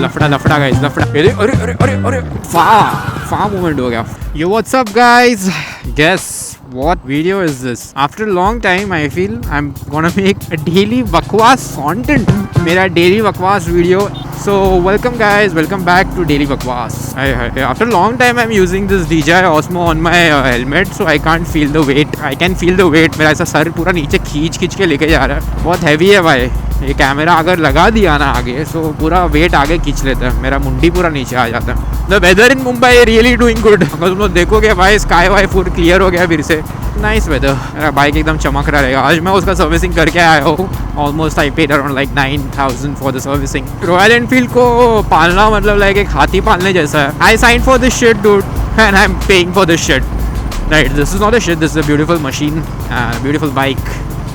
लफड़ा गाइस, लफड़ा। अरे अरे अरे अरे अरे फा मोमेंट हो गया। Yo what's up guys, guess what video is this? After a long time I feel I'm gonna make a daily बकवास content, मेरा daily बकवास video. So welcome guys, welcome back to daily बकवास. After a long time I'm using this DJI Osmo on my helmet, so I can't feel the weight. I can feel the weight. मेरा ऐसा sir पूरा नीचे खींच के लेके जा रहा है, बहुत हैवी है भाई। ये कैमरा अगर लगा दिया ना आगे, सो पूरा वेट आगे खींच लेता है, मेरा मुंडी पूरा नीचे आ जाता है। The weather in Mumbai really doing good. अगर तुम लोग देखोगे भाई, स्काई वाई पूरा क्लियर हो गया फिर से, नाइस वेदर। मेरा बाइक एकदम चमक रहा रहेगा। आज मैं उसका सर्विसिंग करके आया हूँ। Almost I paid around like 9,000 for the servicing. Royal Enfield को पालना मतलब लाइक एक हाथी पालने जैसा है। I sign for this shit dude and I am paying for this shit. Right, this is not a shit, this is a beautiful machine, beautiful bike.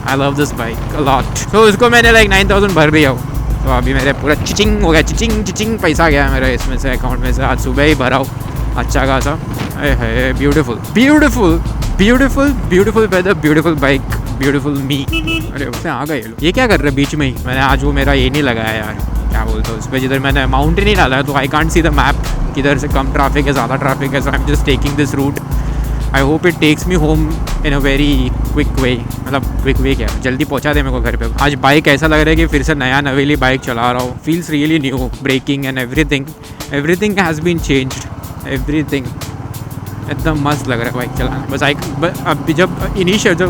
I love this bike a lot. तो उसको मैंने like 9,000 भर दिया हूँ। तो अभी मेरे पूरा चिचिंग हो गया, चिचिंग पैसा गया मेरा इसमें से, अकाउंट में से। आज सुबह ही भरा हूँ अच्छा खासा। है beautiful beautiful beautiful beautiful weather, beautiful bike, beautiful me. अरे उससे आ गए ये क्या कर रहे बीच में ही। मैंने आज वो मेरा ये नहीं लगाया यार, क्या बोलते हैं उस पर, जिधर मैंने माउंटेन नहीं डाला है, तो I can't see the map किधर से कम ट्रैफिक है, ज़्यादा ट्रैफिक है। So I am just taking this route. I hope it takes me home in a very quick way. मतलब क्विक वे क्या, जल्दी पहुंचा दे मेरे को घर पे। आज बाइक ऐसा लग रहा है कि फिर से नया नवेली बाइक चला रहा हूँ। Feels really new, braking and everything has been changed, everything एकदम मस्त लग रहा है बाइक चलाना। बस अभी जब इनिशियल क्या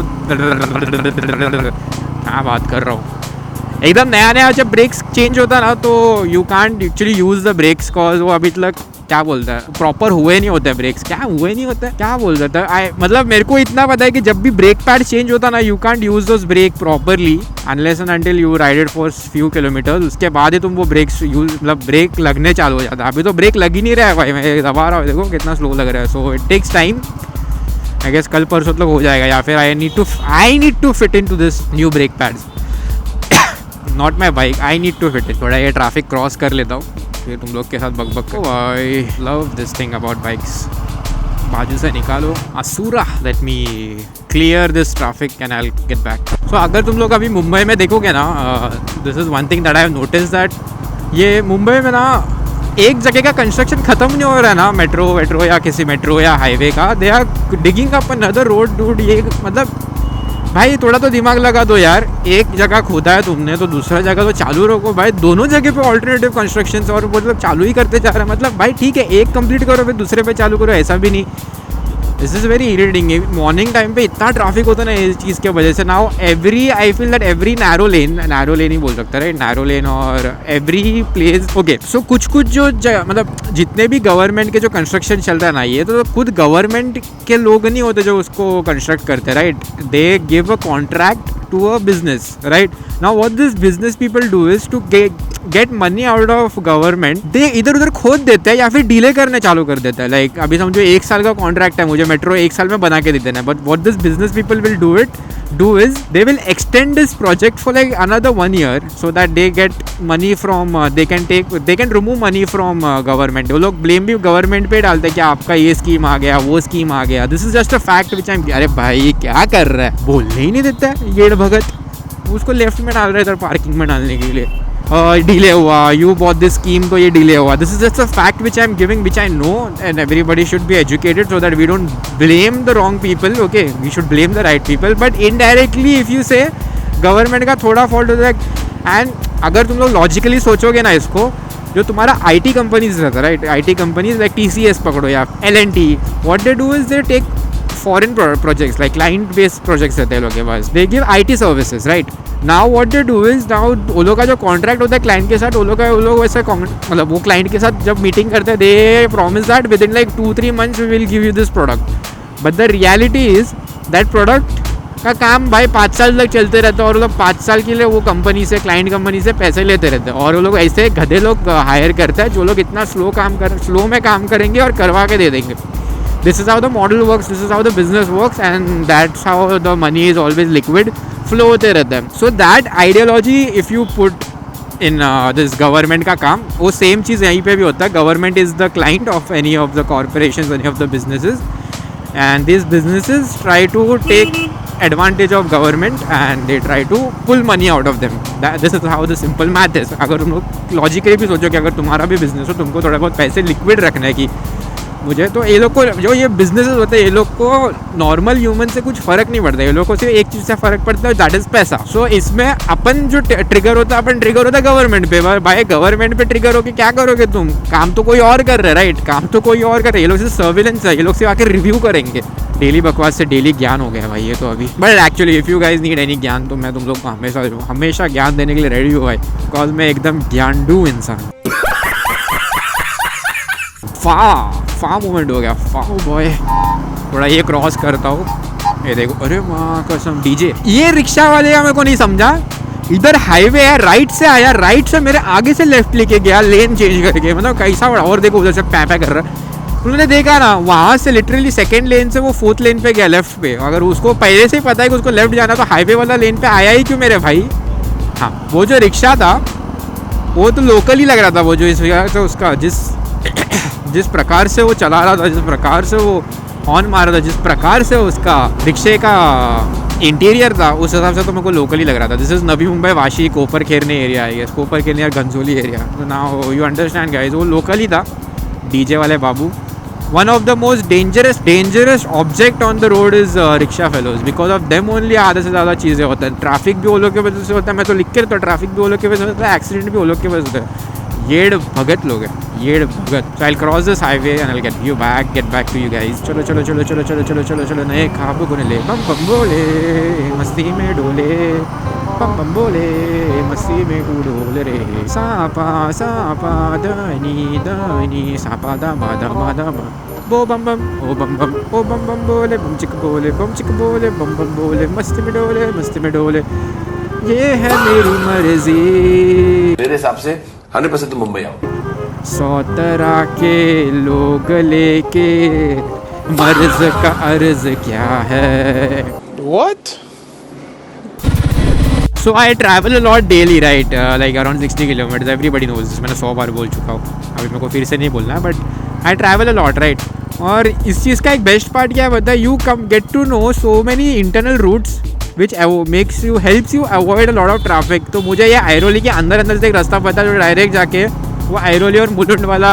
बात कर रहा हूँ, एकदम नया जब ब्रेक्स चेंज होता है ना, तो you can't actually use the brakes cause वो अभी तक क्या बोलता है प्रॉपर हुए नहीं होते ब्रेक्स। क्या हुए नहीं होते, क्या बोल रहा था मतलब मेरे को इतना पता है कि जब भी ब्रेक पैड चेंज होता ना, you can't use those brake properly unless and until you ride it for few kilometres. उसके बाद ही तुम वो ब्रेक्स यूज, मतलब ब्रेक लगने चालू हो जाता है। अभी तो ब्रेक लग ही नहीं रहा है भाई, मैं दबा रहा हूँ, देखो कितना स्लो लग रहा है। So it takes time. I guess कल परसों तक हो जाएगा, या फिर I need to fit in to this new brake pads. Not my bike, I need to fit in. थोड़ा ये ट्रैफिक क्रॉस कर लेता हूँ, फिर तुम लोग के साथ बक I love this thing about bikes. बाजू से निकालो असुरा, let me clear this traffic and I will get back. So अगर तुम लोग अभी मुंबई में देखोगे ना, this is one thing that I have notice, that ये मुंबई में ना एक जगह का कंस्ट्रक्शन खत्म नहीं हो रहा है ना, मेट्रो या किसी मेट्रो या हाईवे का, they are digging up another road dude. ये मतलब भाई थोड़ा तो दिमाग लगा दो यार। एक जगह खोदा है तुमने तो दूसरा जगह तो चालू रखो भाई। दोनों जगह पे ऑल्टरनेटिव कंस्ट्रक्शन और मतलब चालू ही करते जा रहे हैं। मतलब भाई ठीक है, एक कंप्लीट करो फिर दूसरे पे चालू करो, ऐसा भी नहीं। This is very irritating. Morning time पे इतना ट्रैफिक होता है ना इस चीज़ की वजह से। Now I feel that every narrow lane ही बोल सकता है, नैरो लेन और एवरी प्लेस ओके। सो कुछ जो मतलब जितने भी गवर्नमेंट के जो कंस्ट्रक्शन चल रहा है ना, ये तो खुद गवर्नमेंट के लोग नहीं होते जो उसको कंस्ट्रक्ट करते, right. They give a contract to a business, right? Now what this business people do is to get money out of government. they इधर उधर खोद देते हैं या फिर डिले करने चालू कर देते हैं। लाइक अभी समझो 1 साल का कॉन्ट्रैक्ट है, मुझे मेट्रो 1 साल में बना के दे देना है। But what this business people will do is they will extend this project for like another 1 year so that they get money from they can remove money from government. वो लोग blame भी government पे डालते हैं कि आपका ये scheme आ गया, वो स्कीम आ गया। This is just a fact which I. अरे भाई क्या कर रहा है, बोलने ही नहीं देता है ये भगत। उसको लेफ्ट में डाल रहे थे पार्किंग में डालने के लिए, डिले हुआ, यू बॉट दिस स्कीम तो ये डिले हुआ। This is just a fact which I am giving, which I know, and everybody should be educated so that we don't blame the wrong people, okay. We should blame the right people, but indirectly if you say government का थोड़ा fault होता है। And अगर तुम लोग logically सोचोगे ना इसको, जो तुम्हारा IT कंपनीज रहता है, right, IT companies like TCS पकड़ो या L&T, what they do is they take foreign projects, like client based projects रहते हैं लोगों के पास। They give IT services, right. Now what they do is, now वो लोग का जो कॉन्ट्रैक्ट होता है क्लाइंट के साथ, वो लोग वैसे मतलब वो क्लाइंट के साथ जब मीटिंग करते हैं, they promise that within like 2-3 months we will give you this product. But the reality is that product का काम भाई 5 साल तक चलते रहते हैं, और वो लोग 5 साल के लिए वो कंपनी से, क्लाइंट कंपनी से पैसे लेते रहते हैं। और वो लोग ऐसे गधे लोग हायर करते हैं जो लोग इतना स्लो में काम करेंगे और करवा के दे देंगे। This is how the model works, this is how the business works, and that's how the money is always liquid, flow होते रहते हैं। So that ideology if you put in this government का काम, वो सेम चीज़ यहीं पे भी होता है। Government is the client of any of the corporations, any of the businesses, and these businesses try to take advantage of government and they try to pull money out of them. This is how the simple math is. अगर तुम लोग logically भी सोचो कि अगर तुम्हारा भी business हो, तुमको थोड़ा बहुत पैसे लिक्विड रखना है कि मुझे, तो ये लोग को जो ये बिजनेसेस होते हैं, ये लोग को नॉर्मल ह्यूमन से कुछ फ़र्क नहीं पड़ता. ये लोग को सिर्फ एक चीज़ से फ़र्क पड़ता है, दैट इज़ पैसा. सो इसमें अपन जो ट्रिगर होता है, अपन ट्रिगर होता है गवर्नमेंट पे. भाई गवर्नमेंट पे ट्रिगर हो के क्या करोगे तुम? काम तो कोई और कर रहा है, राइट? काम तो कोई और कर रहा है. ये लोग से सर्विलेंस है, ये लोग से आकर रिव्यू करेंगे. डेली बकवास से डेली ज्ञान हो गया भाई ये तो अभी. But actually if you guys need any ज्ञान, तो मैं तुम लोग को हमेशा ज्ञान देने के लिए रेडी हूँ भाई, बिकॉज मैं एकदम ज्ञानडू इंसान. फा मोमेंट हो गया, फा बॉय. थोड़ा ये क्रॉस करता हूँ, ये देखो, अरे माँ कसम डीजे. ये रिक्शा वाले का मेरे को नहीं समझा. इधर हाईवे है, राइट से आया, राइट से मेरे आगे से लेफ्ट लेके गया, लेन चेंज करके. मतलब कैसा बड़ा. और देखो उधर से पैपा कर रहा है. उन्होंने देखा ना, वहाँ से लिटरली सेकंड लेन से वो फोर्थ लेन पे गया, लेफ्ट पे. अगर उसको पहले से ही पता है कि उसको लेफ्ट जाना, तो हाईवे वाला लेन पे आया ही क्यों मेरे भाई? हाँ, वो जो रिक्शा था वो तो लोकल ही लग रहा था. वो जो इस वजह से उसका जिस प्रकार से वो चला रहा था, जिस प्रकार से वो हॉर्न मार रहा था, जिस प्रकार से उसका रिक्शे का इंटीरियर था, उस हिसाब से तो मेरे को लोकल ही लग रहा था. This is Navi Mumbai Vashi Kopar Khairane area है, कोपर खेरने और घनसोली एरिया. तो नाउ यू अंडरस्टैंड गाइस, वो लोकल ही था. डीजे वाले बाबू. One of the most dangerous object on the road is rickshaw fellows. Because of them only आधे से ज़्यादा चीज़ें होता है. ट्रैफिक भी वो लोग की वजह से होता है. मैं तो लिख के, तो ट्रैफिक भी वो लोग की वजह से होता है, एक्सीडेंट भी वो लोग की वजह से होता है. येड़ भगत लोग हैं, येड़ भगत. So I will cross this highway and I will get back to you guys. चलो चलो चलो चलो चलो चलो चलो चलो. नए खाब गुन ले, बम बम बोले मस्ती में डोले, बम बम बोले मस्ती में डोले रे. सापा दनी दनी सापा दा मा बो बम बम ओ बम बम ओ बम बम बोले, बम चिक बोले बम बम बोले, मस्ती में डोले. ये है मेरी मर्जी. मेरे हिसाब से 100% तुम मुंबई आओ. 100 तरह के लोग लेके मर्ज का अर्ज क्या है? What? So I travel a lot daily, right? Like around 60 kilometers. Everybody knows this. मैंने 100 बार बोल चुका हूँ, अभी मेरे को फिर से नहीं बोलना है. But I travel a lot, right? और इस चीज़ का एक बेस्ट पार्ट क्या है पता है? You come get to know so many internal routes which helps you avoid a lot of traffic. तो मुझे ये आयरोली के अंदर से एक रास्ता पता है जो डायरेक्ट जाके वो आयरोली और मुलुंड वाला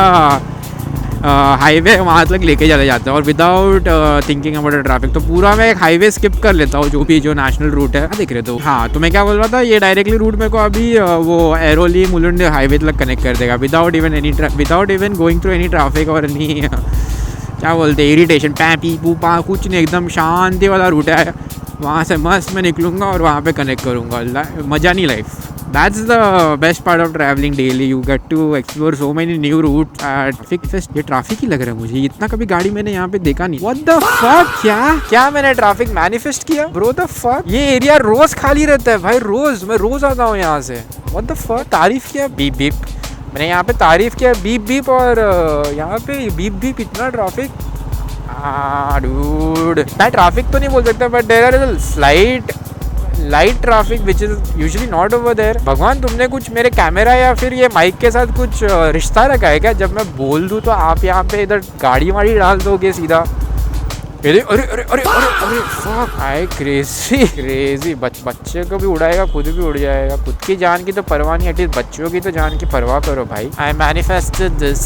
हाईवे वहाँ तक लेके चले जाता है, और विदाउट थिंकिंग अबाउट ट्रैफिक. तो पूरा मैं एक हाईवे स्किप कर लेता हूँ, जो नेशनल रूट है. देख रहे तो हाँ, तो मैं क्या बोल रहा था, ये डायरेक्टली रूट मेरे को अभी वो आयरोली मुलुंड हाईवे तक कनेक्ट कर देगा without even going through any traffic और एनी क्या बोलते हैं इरिटेशन, पी पू कुछ नहीं. एकदम शांति वाला रूट है. वहाँ से मस्त मैं निकलूँगा और वहाँ पे कनेक्ट करूँगा. मज़ा नहीं life. That's the best part of travelling daily. You get to explore so many new route. ये ट्रैफिक ही लग रहा है मुझे. इतना कभी गाड़ी मैंने यहाँ पे देखा नहीं. What the fuck? क्या मैंने ट्रैफिक मैनिफेस्ट किया? ब्रो द फक, ये एरिया रोज खाली रहता है भाई. मैं रोज आता हूँ यहाँ से. What the fuck? तारीफ किया बीप बीप, मैंने यहाँ पे तारीफ किया बीप बीप, और यहाँ पे बीप बीप इतना ट्रैफिक. डूड, मैं ट्रैफिक तो नहीं बोल सकता, but there is a slight light traffic which is usually not over there. भगवान, तुमने कुछ मेरे कैमरा या फिर ये माइक के साथ कुछ रिश्ता रखा है क्या? जब मैं बोल दूँ तो आप यहाँ पे इधर गाड़ी वाड़ी डाल दोगे सीधा. अरे अरे अरे अरे अरे अरे फक, आई क्रेजी. बच्चे को भी उड़ाएगा, खुद भी उड़ जाएगा. खुद की जान की तो परवाह नहीं, एटलीस्ट बच्चों की तो जान की परवाह करो भाई. आई मैनिफेस्टेड दिस.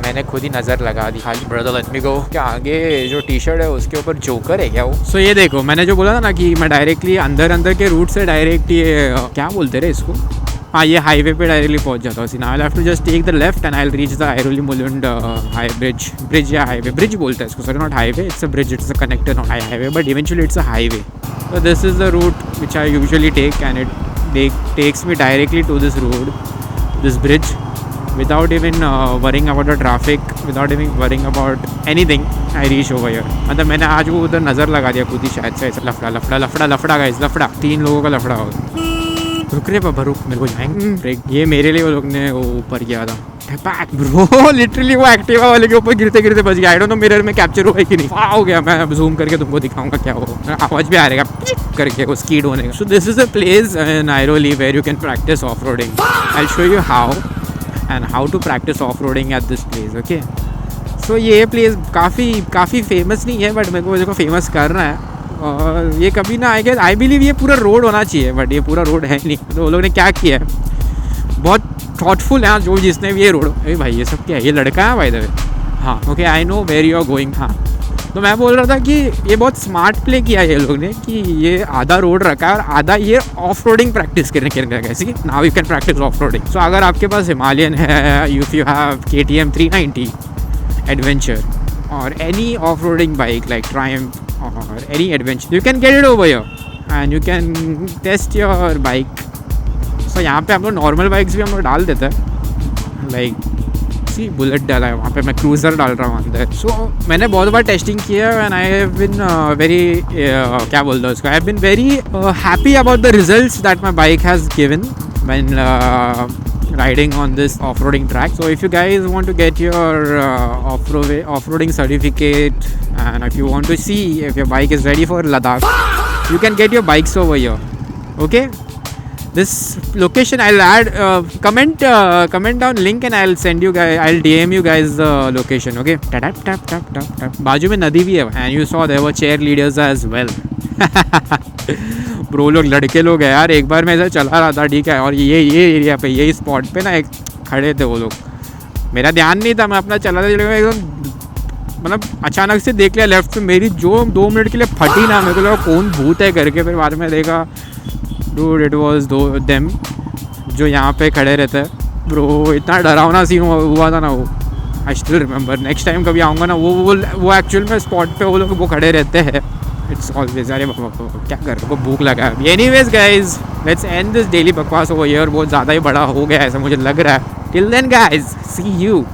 मैंने खुद ही नज़र लगा दी. खाली ब्रदर लेट मी गो. क्या आगे जो टी शर्ट है उसके ऊपर जोकर है क्या वो? सो ये देखो, मैंने जो बोला था ना कि मैं डायरेक्टली अंदर के रूट से डायरेक्ट ये क्या बोलते रहे इसको, हाँ, ये हाईवे पे डायरेक्टली पहुंच जाता हूँ. I will have to just take the left and I will reach the Airoli Mulund bridge या हाईवे. ब्रिज बोलते हैं इसको, sorry, not highway. It's a bridge, it's a connector, not highway, but eventually it's a highway. So this is the route which I usually take, and it takes me directly to this road, this bridge, without even worrying about the traffic, without even worrying about anything. I reach over here. मतलब मैंने आज वो उधर नज़र लगा दिया खुद ही शायद से. लफड़ा गाइस, लफड़ा 3 लोगों का लफड़ा होगा. रुक रे बाबा रुक, मेरे को जाएंगे. ये मेरे लिए वो लोग ने वो ऊपर किया था. ब्रो लिटरली वो एक्टिवा वाले के ऊपर गिरते गिरते बच गया. आई डोंट नो मिरर में कैप्चर हुआ है कि नहीं. हो गया. मैं अब जूम करके तुमको दिखाऊंगा क्या हो. आवाज़ भी आ रहेगा करके वो स्कीड होने का. So this is a place in Airoli where you can practice off roading. I will show you how and how to practice off-roading at this place. Okay, so ये प्लेस काफ़ी फेमस नहीं है, बट मेरे को इसको famous करना है। और ये कभी ना आएगा, आई बिलीव ये पूरा रोड होना चाहिए, बट ये पूरा रोड है नहीं। तो वो लोग ने क्या किया है, बहुत थॉटफुल है जो जिसने भी ये रोड। अरे भाई ये सब क्या है, ये लड़का है बाय द वे। हाँ okay, I know where you are going. हाँ तो मैं बोल रहा था कि ये बहुत स्मार्ट प्ले किया है ये लोग ने कि ये आधा रोड रखा है और आधा ये ऑफ रोडिंग प्रैक्टिस करने के लिए कैसी। Now you can practice of roading. So अगर आपके पास हिमालयन है, if you have KTM 390 adventure और any off roading bike like Triumph or any adventure, you can get it over here and you can test your bike. So यहाँ पे हम लोग normal bikes भी हम लोग डाल देते हैं, लाइक सी बुलेट डाला है वहाँ पे, मैं क्रूज़र डाल रहा हूँ अंदर। सो मैंने बहुत बार टेस्टिंग किया है and I have been very क्या बोलते हैं उसको, I have been very happy about the results that my bike has given when riding on this off-roading track. So if you guys want to get your off-roading certificate and if you want to see if your bike is ready for Ladakh, you can get your bikes over here. Okay, this location I'll add, comment down link and I'll send you guys, I'll DM you guys the location. Okay, tap tap tap tap tap. बाजू में नदी भी है and you saw there were cheerleaders as well. Bro लोग लड़के लोग हैं यार। एक बार मैं ऐसा चला रहा था, ठीक है, और ये एरिया पे यही स्पॉट पे ना एक खड़े थे वो लोग, मेरा ध्यान नहीं था, मैं अपना चला था एकदम, मतलब अचानक से देख लिया लेफ्ट पे, मेरी जो 2 मिनट के लिए फटी ना, मेरे को लगा कौन भूत है करके। फिर बाद में देखा डूड इट वाज देम जो यहाँ पे खड़े रहते हैं। ब्रो इतना डरावना सीन हुआ था ना वो, I still remember. Next time कभी आऊँगा ना, वो एक्चुअल में स्पॉट पे वो लोग वो खड़े रहते हैं। इट्स ऑलवेज, अरे क्या कर रहे हो, भूख लगा है। Anyways guys, let's end this daily बकवास ओवर हियर। बहुत ज़्यादा ही बड़ा हो गया ऐसा मुझे लग रहा है। Till then guys, see you.